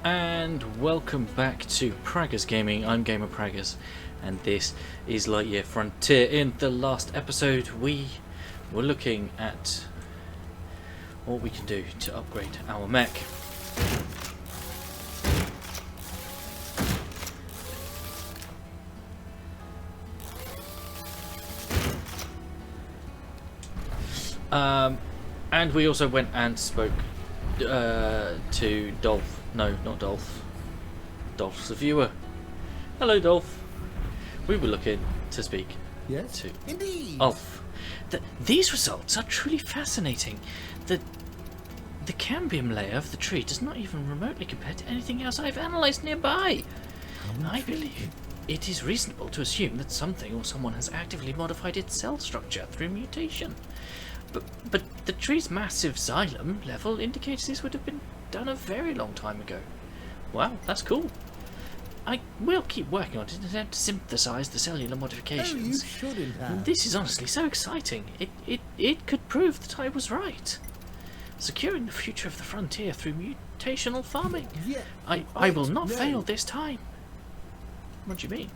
And welcome back to Praggers Gaming. I'm Gamer Praggers, and this is Lightyear Frontier. In the last episode, we were looking at what we can do to upgrade our mech. And we also went and spoke to Dolph. No, not Dolph. Dolph's the viewer. Hello, Dolph. We were looking to speak to Indeed. Ulf. These results are truly fascinating. The cambium layer of the tree does not even remotely compare to anything else I've analysed nearby. I believe it is reasonable to assume that something or someone has actively modified its cell structure through mutation. But the tree's massive xylem level indicates this would have been done a very long time ago. Wow, that's cool. I will keep working on it in an attempt to synthesize the cellular modifications. Oh, you shouldn't have. This is honestly so exciting. It could prove that I was right. Securing the future of the frontier through mutational farming. Yeah, I will not no. fail this time. What do you mean?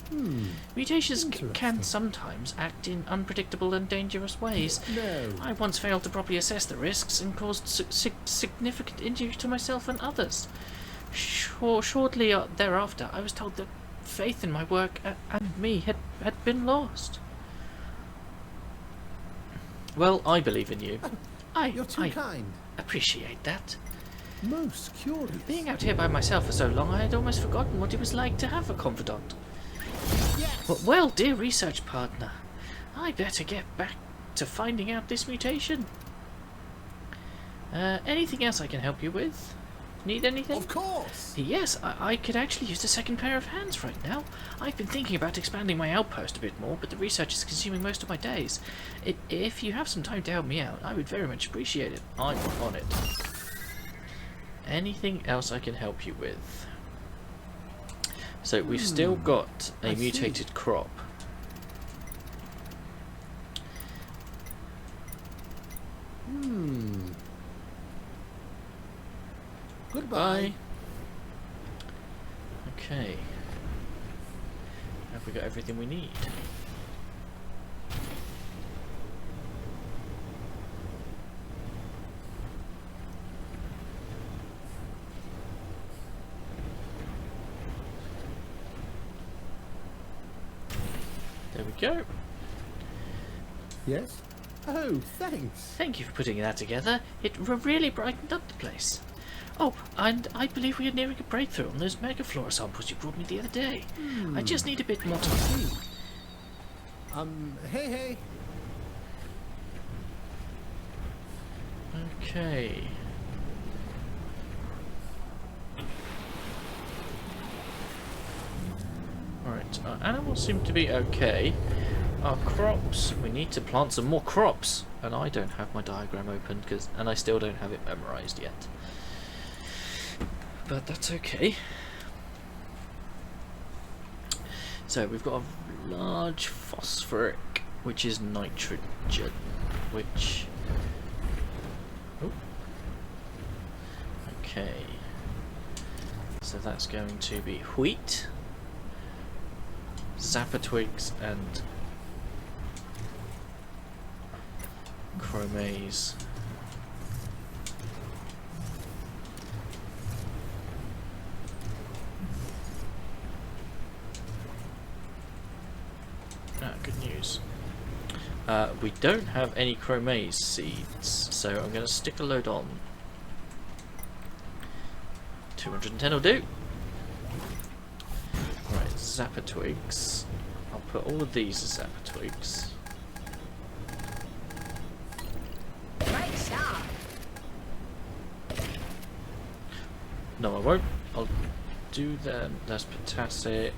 Mutations can sometimes act in unpredictable and dangerous ways. No. I once failed to properly assess the risks and caused significant injury to myself and others. Shortly thereafter, I was told that faith in my work and me had been lost. Well, I believe in you. You're too kind. Appreciate that. Most curious. Being out here by myself for so long, I had almost forgotten what it was like to have a confidant. Yes. Well, dear research partner, I better get back to finding out this mutation. Anything else I can help you with? Need anything? Of course. Yes, I could actually use a second pair of hands right now. I've been thinking about expanding my outpost a bit more, but the research is consuming most of my days. If you have some time to help me out, I would very much appreciate it. I'm on it. Anything else I can help you with? So we've still got a mutated crop. Goodbye. Okay. Have we got everything we need? There we go. Yes. Oh, thanks. Thank you for putting that together. It really brightened up the place. Oh, and I believe we are nearing a breakthrough on those megaflora samples you brought me the other day. I just need a bit more time. Hey. Okay. Alright, our animals seem to be okay. Our crops, we need to plant some more crops. And I don't have my diagram open, and I still don't have it memorized yet. But that's okay. So we've got a large phosphoric, which is nitrogen, which... Oh. Okay. So that's going to be wheat, zapper twigs, and chromase. Good news. We don't have any chromase seeds, so I'm going to stick a load on. 210 will do. Right, zapper twigs. I'll put all of these as zapper twigs. Great shot. No, I won't. I'll do them. That's potassic.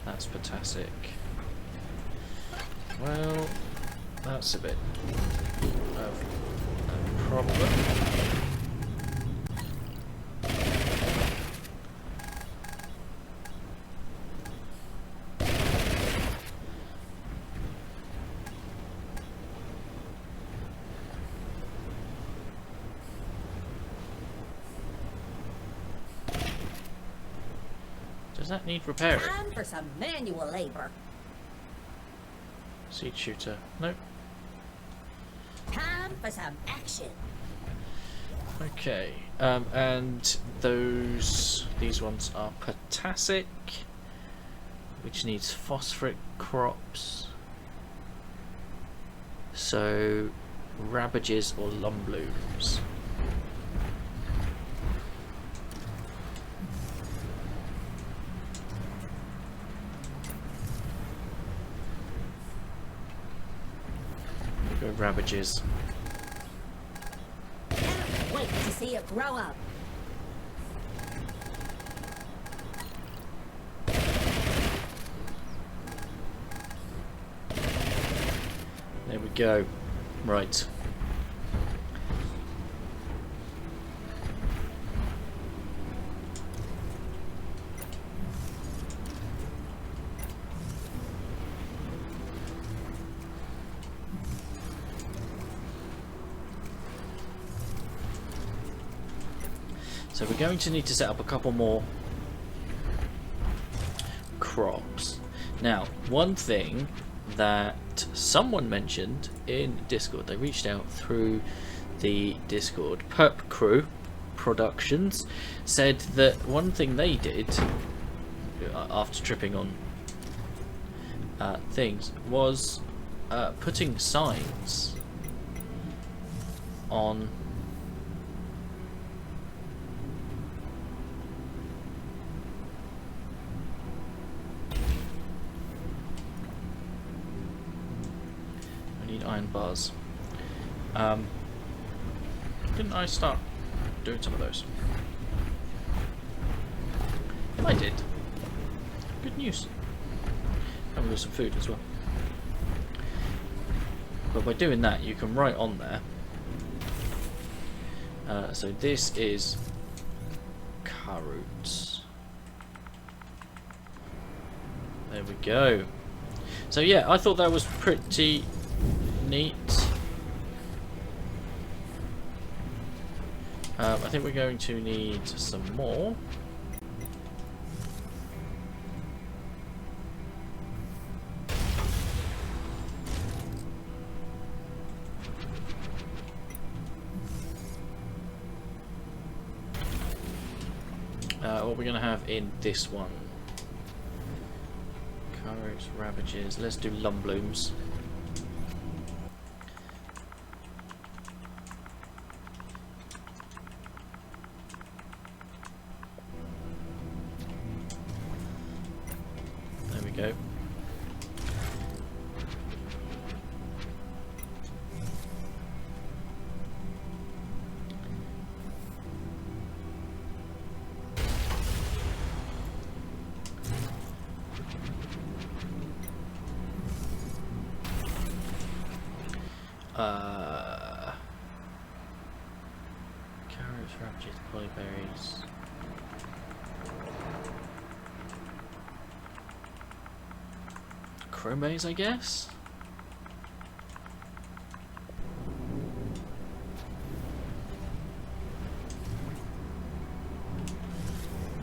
That's potassic. Well, that's a bit of a problem. Does that need repairing? Time for some manual labor. Seed shooter. Nope. Time for some action. Okay. And these ones are potassic, which needs phosphoric crops. So, rabbages or lumblooms. Go rabbages. Can't wait to see it grow up. There we go. Right. So we're going to need to set up a couple more crops. Now, one thing that someone mentioned in Discord, they reached out through the Discord, Perp Crew Productions, said that one thing they did after tripping on things was putting signs on iron bars. Didn't I start doing some of those? I did. Good news. And we got some food as well. But by doing that, you can write on there. So this is carrots. There we go. So yeah, I thought that was pretty neat. I think we're going to need some more. What we're going to have in this one. Carrots, rabbages. Let's do lumblooms. There we go. Carrots, rabbages, polyberries. Chromaze, I guess?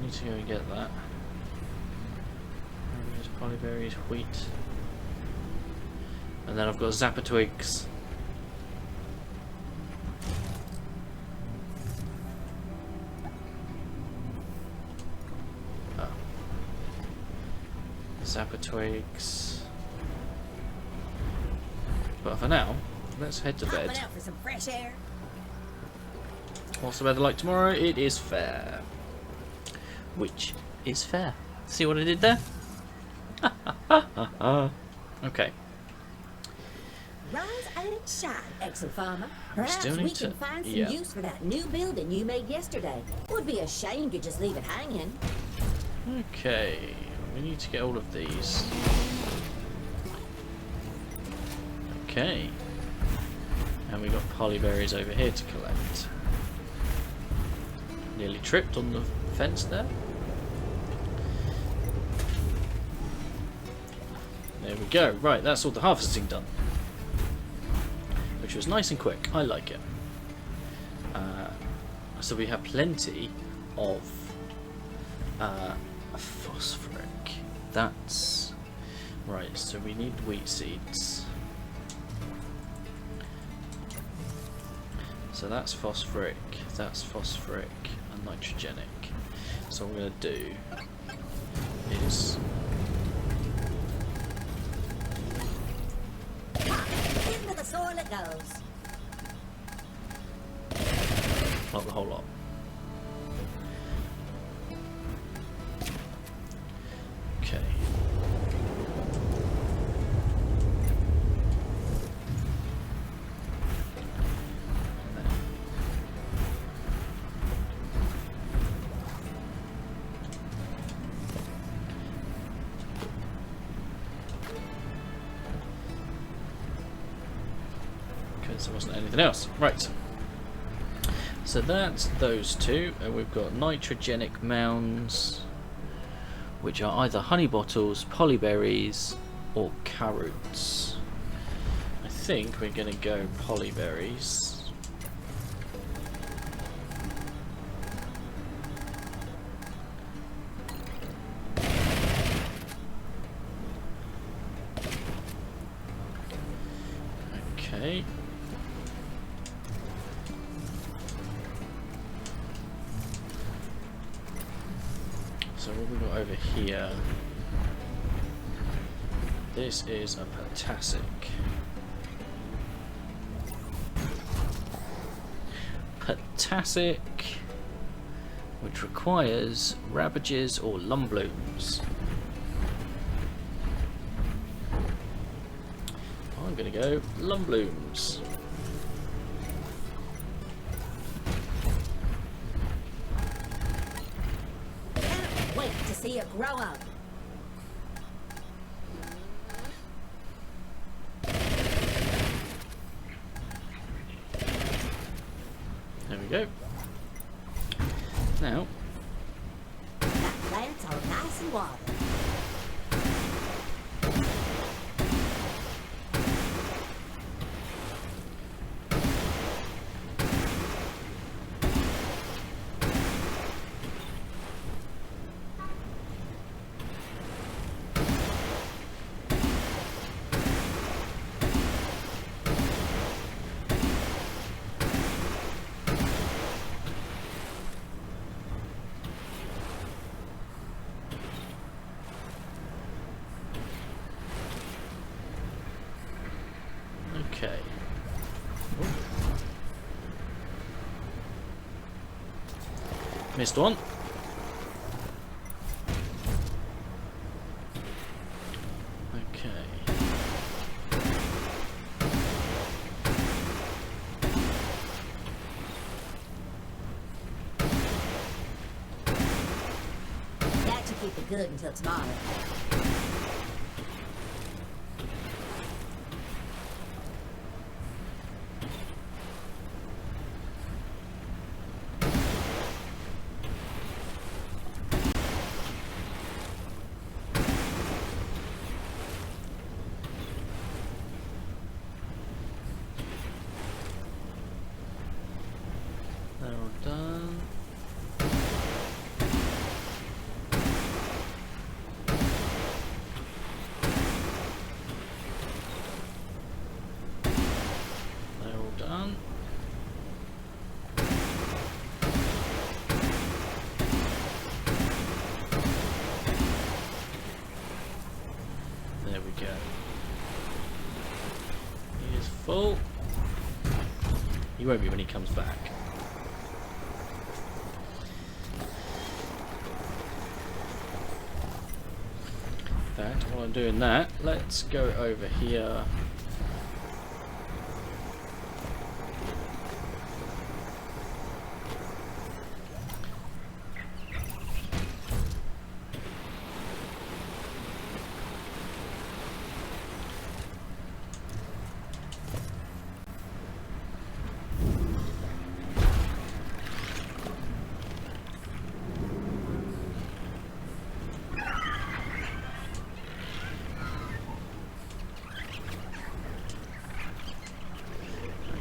Need to go and get that. Rabbages, polyberries, wheat. And then I've got zapper twigs. Zapper twigs. But for now, let's head to bed. Hopping out for some fresh air. What's the weather like tomorrow? It is fair. Which is fair. See what I did there? Okay. Rise and shine, exofarmer. Perhaps still we need can to- find some yeah. use for that new building you made yesterday. Would be a shame to just leave it hanging. Okay. We need to get all of these. Okay. And we got polyberries over here to collect. Nearly tripped on the fence there. There we go. Right, that's all the harvesting done. Which was nice and quick. I like it. So we have plenty of phosphoric. That's right. So we need wheat seeds. So that's phosphoric, and nitrogenic. So what I'm going to do is Into the soil it goes. not the whole lot. Okay. Because there wasn't anything else. Right. So that's those two, and we've got nitrogenic mounds, which are either honey bottles, polyberries, or carrots. I think we're going to go polyberries. Okay. So what we got over here? This is a potassic. Potassic, which requires ravages or lumblooms. I'm gonna go lumblooms. Wait to see it grow up. There we go. Now, That plant's all nice and watered. okay. Missed one. Okay. That should keep it good until tomorrow. They're all done. They're all done. There we go. He is full. He won't be when he comes back. That, while I'm doing that, let's go over here.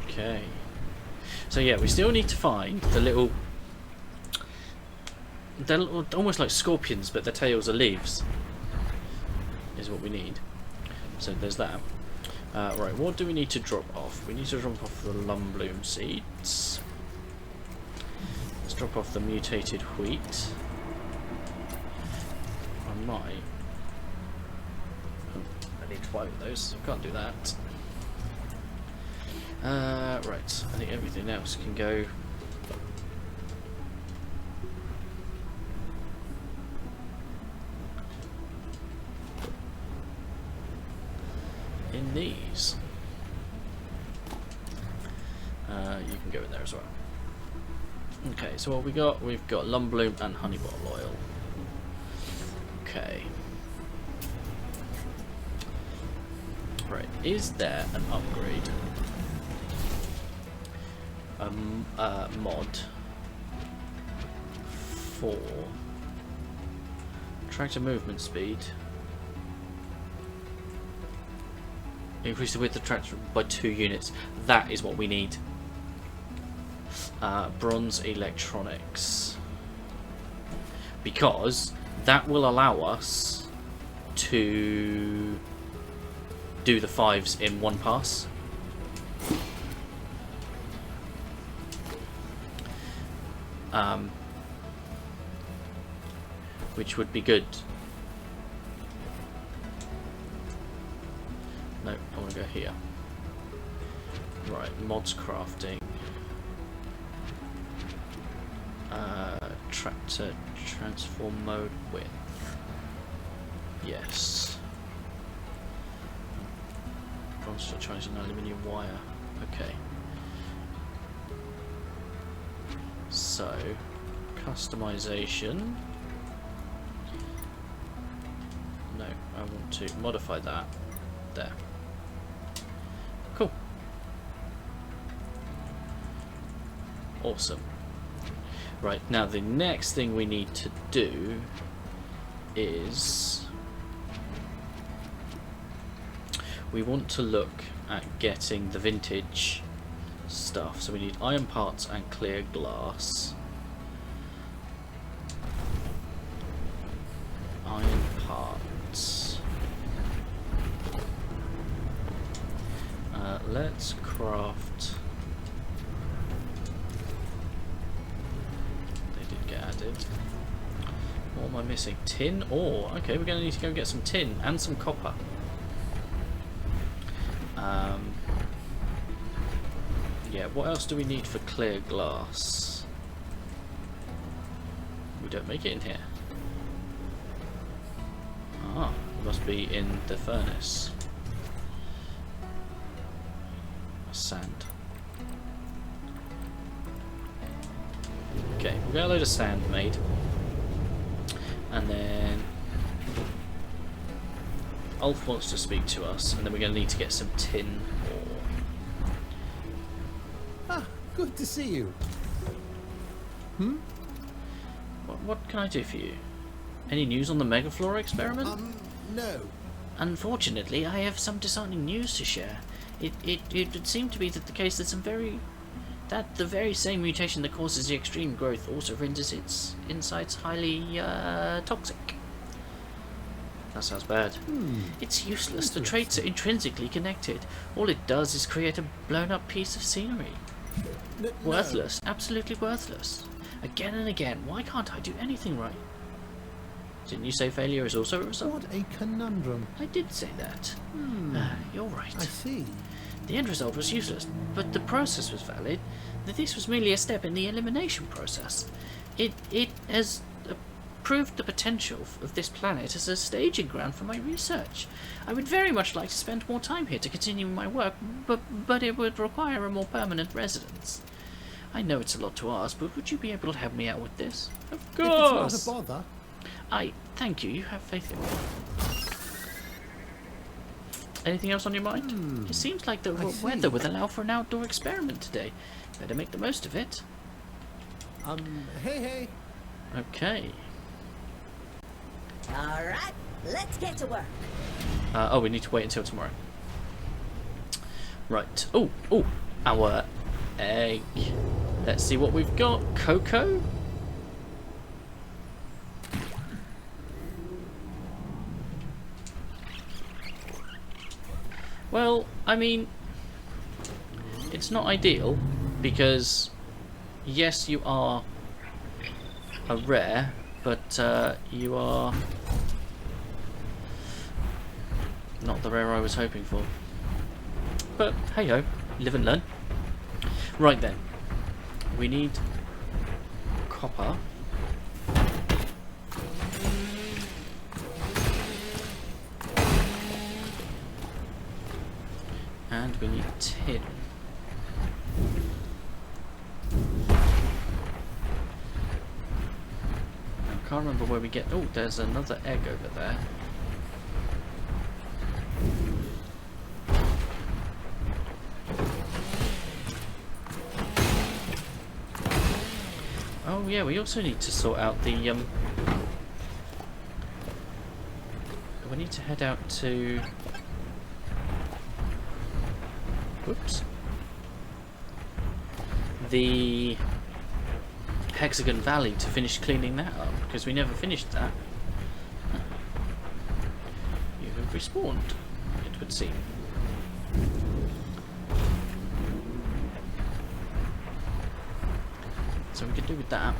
Okay. So yeah, we still need to find the little They're almost like scorpions, but their tails are leaves. Is what we need. So there's that. Right, what do we need to drop off? We need to drop off the lumbloom seeds. Let's drop off the mutated wheat. I might. Oh, I need 5 of those, so I can't do that. Right, I think everything else can go. In these. You can go in there as well. Okay, so what we got? We've got lumbloom and honey bottle oil. Okay. Right, is there an upgrade? Mod for tractor movement speed. Increase the width of the tractor by 2 units. That is what we need. Bronze electronics. Because that will allow us to do the 5s in one pass. Which would be good. No, I want to go here. Right, mods crafting. Tractor transform mode width. Yes. Bronze filtration aluminium wire. Okay. So, customization. No, I want to modify that. There. Cool. Awesome. Right, now the next thing we need to do is we want to look at getting the vintage stuff. So we need iron parts and clear glass. Iron parts. Let's craft. They did get added. What am I missing? Tin ore. Okay, we're going to need to go get some tin and some copper. Yeah, what else do we need for clear glass? We don't make it in here. Ah, it must be in the furnace. Sand. Okay, we'll get a load of sand made. And then Ulf wants to speak to us, and then we're going to need to get some tin ore. Ah, good to see you. What can I do for you? Any news on the Megaflora experiment? No. Unfortunately, I have some disheartening news to share. It would seem to be that the case that the very same mutation that causes the extreme growth also renders its insides highly toxic. That sounds bad. It's useless. The traits are intrinsically connected. All it does is create a blown up piece of scenery. Worthless. Absolutely worthless. Again and again. Why can't I do anything right? Didn't you say failure is also a result? What a conundrum. I did say that. You're right. I see. The end result was useless, but the process was valid. This was merely a step in the elimination process. It has proved the potential of this planet as a staging ground for my research. I would very much like to spend more time here to continue my work, but it would require a more permanent residence. I know it's a lot to ask, but would you be able to help me out with this? Of course! If it's not a bother. Thank you, you have faith in me. Anything else on your mind? It seems like the weather would allow for an outdoor experiment today. Better make the most of it. Hey. Okay. Alright, let's get to work. Oh, we need to wait until tomorrow. Right. Oh, our egg. Let's see what we've got. Cocoa? Well, I mean, it's not ideal because yes, you are a rare, but you are not the rare I was hoping for. But hey ho, live and learn. Right then, we need copper. And we need tin. I can't remember where we get... Oh, there's another egg over there. Oh yeah, we also need to sort out the... We need to head out to... Whoops. The Hexagon Valley to finish cleaning that up, because we never finished that. You have respawned, it would seem. So we could do with that.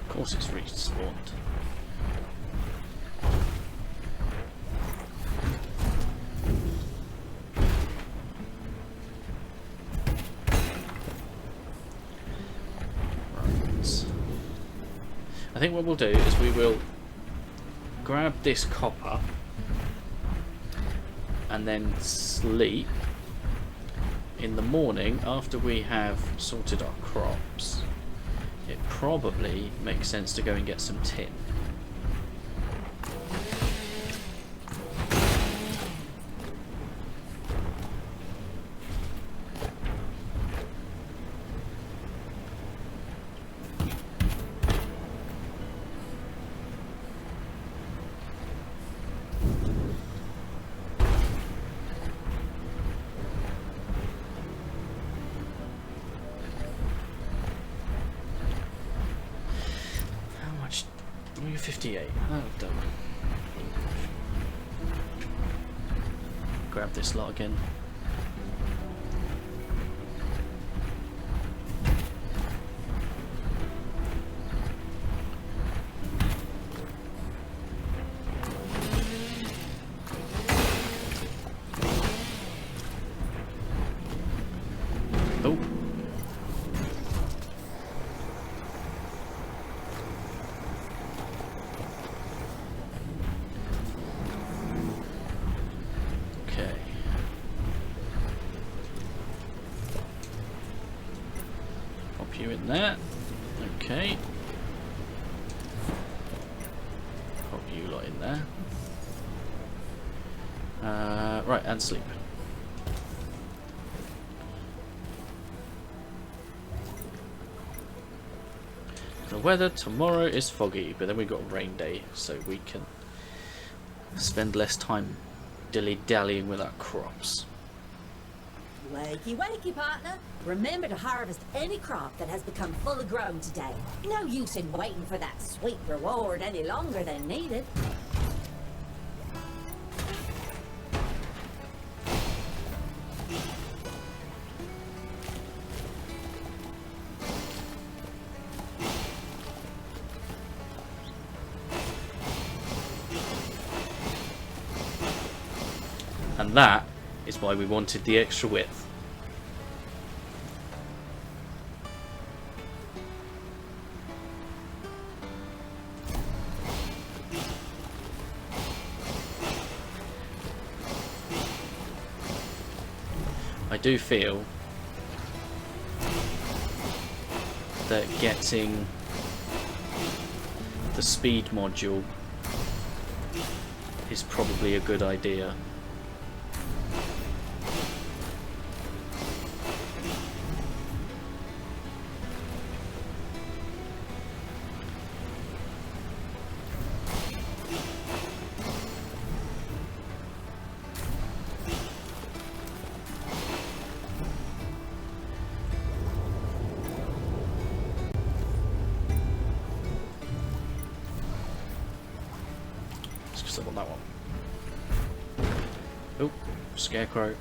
Of course it's respawned. Right. I think what we'll do is we will grab this copper and then sleep. In the morning, after we have sorted our crops, it probably makes sense to go and get some tin. You're 58. Oh, damn. Grab this lot again. Oh. You in there. Okay. Pop you lot in there. Right, and sleep. The weather tomorrow is foggy, but then we've got a rain day, so we can spend less time dilly-dallying with our crops. Wakey, wakey, partner. Remember to harvest any crop that has become fully grown today. No use in waiting for that sweet reward any longer than needed. And that is why we wanted the extra width. I do feel that getting the speed module is probably a good idea. On that one. Oh, scarecrow.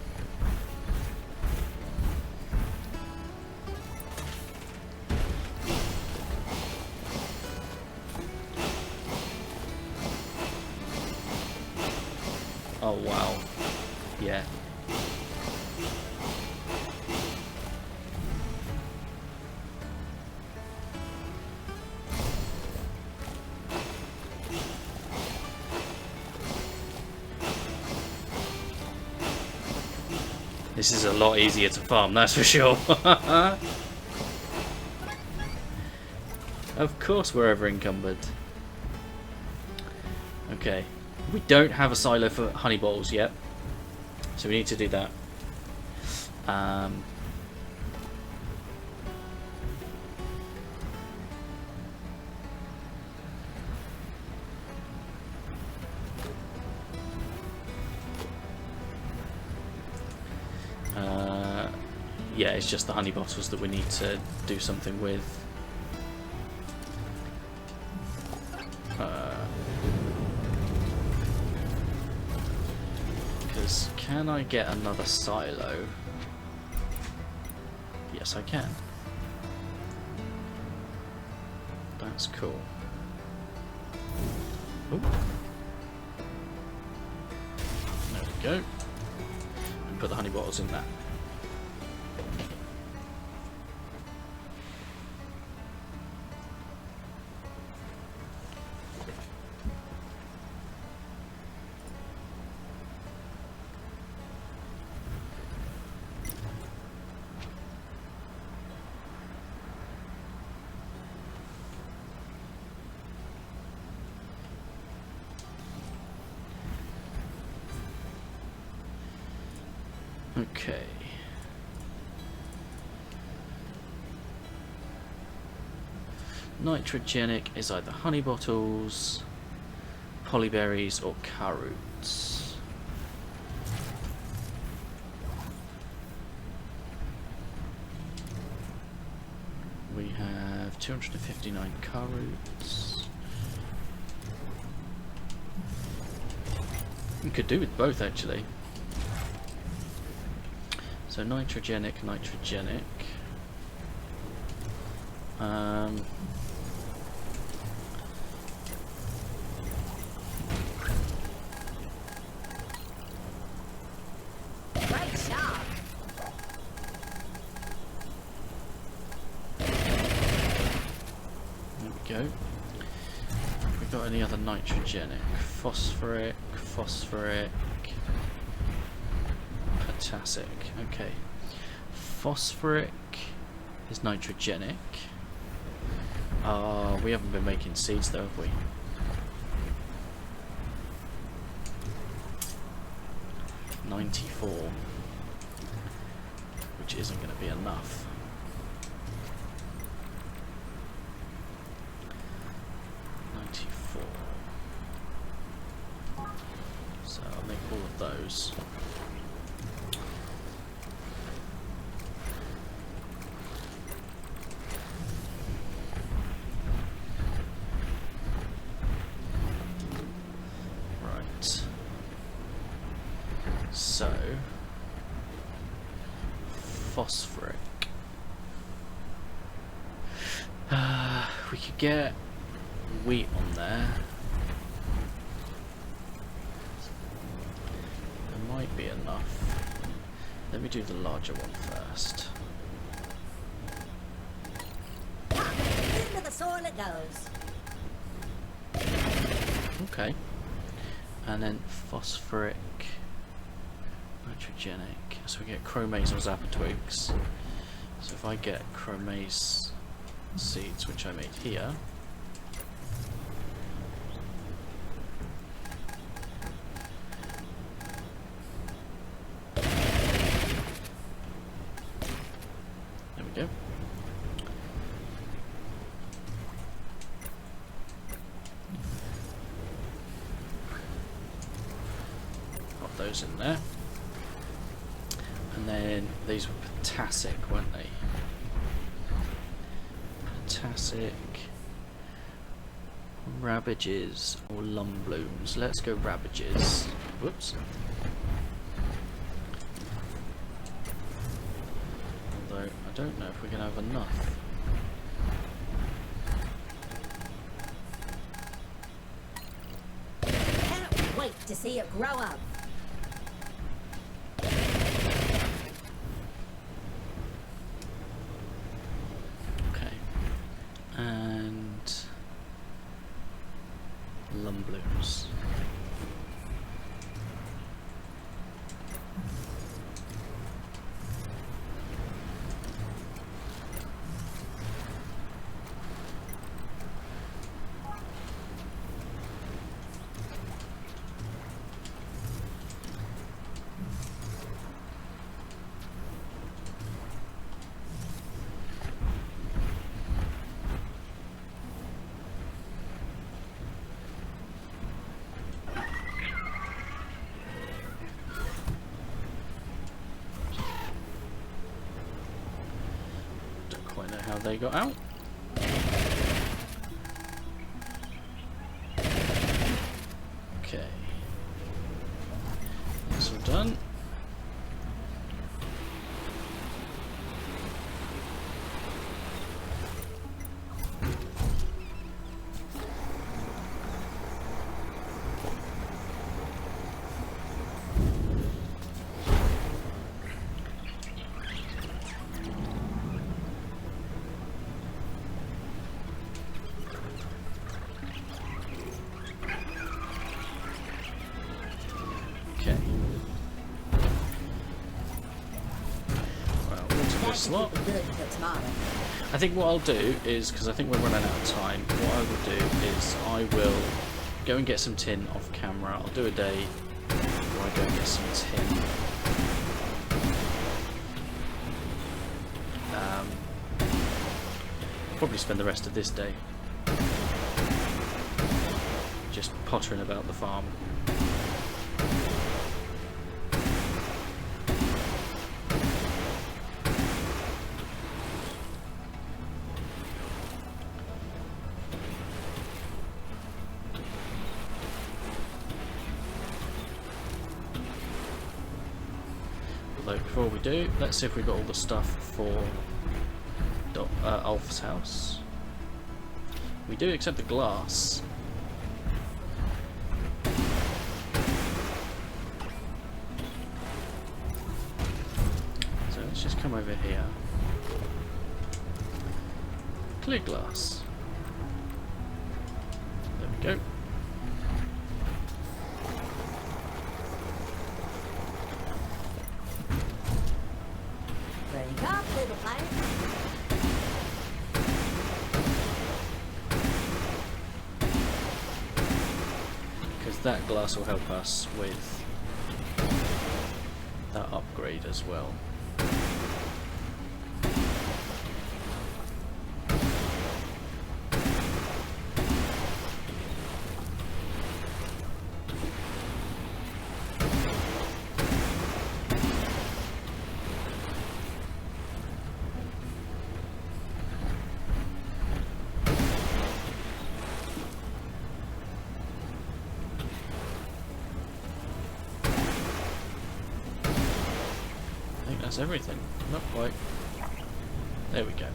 Oh wow. Yeah. This is a lot easier to farm, that's for sure. Of course we're over encumbered. Okay. We don't have a silo for honey bottles yet. So we need to do that. Yeah, it's just the honey bottles that we need to do something with. Because can I get another silo? Yes, I can. That's cool. Ooh. There we go. And put the honey bottles in that. Okay. Nitrogenic is either honey bottles, polyberries, or carrots. We have 259 carrots. We could do with both actually. So nitrogenic. Great job. There we go. Have we got any other nitrogenic? Phosphoric. Potassic. Okay. Phosphoric is nitrogenic. We haven't been making seeds though, have we? $94, which isn't going to be enough. So I'll make all of those. Right. So phosphoric. We could get wheat on there. There might be enough. Let me do the larger one first. Into the soil it goes. Okay. And then phosphoric, nitrogenic. So we get chromase or zapper twigs. So if I get chromase seeds, which I made here. we go. Got those in there. And then these were potassic, weren't they? Potassic, Rabbages or Lumblooms. Let's go Rabbages. Whoops. Although I don't know if we're going to have enough. Can't wait to see it grow up. Okay. And Lumblooms. How they got out. Okay. That's all done. Slot. I think what I'll do is, because I think we're running out of time, what I will do is I will go and get some tin off camera. I'll do a day where I go and get some tin. Probably spend the rest of this day just pottering about the farm. Before we do, let's see if we got all the stuff for Ulf's house. We do, except the glass. So let's just come over here. Clear glass. There we go. That glass will help us with that upgrade as well. That's everything. Not quite. There we go.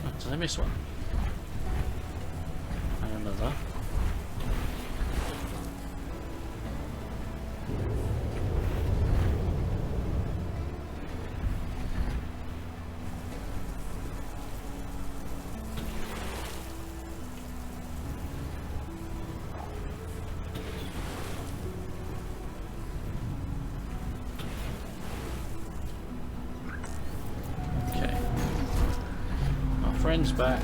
Oh, did I miss one? And another. Friend's back.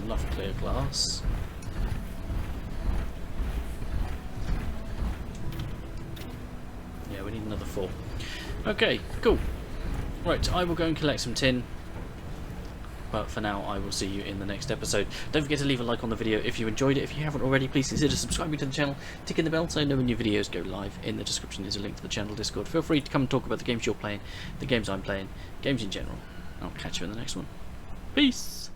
enough clear glass. Yeah, we need another 4. Okay, cool. Right, I will go and collect some tin. But for now, I will see you in the next episode. Don't forget to leave a like on the video if you enjoyed it. If you haven't already, please consider subscribing to the channel, ticking the bell so you know when new videos go live. In the description is a link to the channel Discord. Feel free to come and talk about the games you're playing, the games I'm playing, games in general. I'll catch you in the next one. Peace!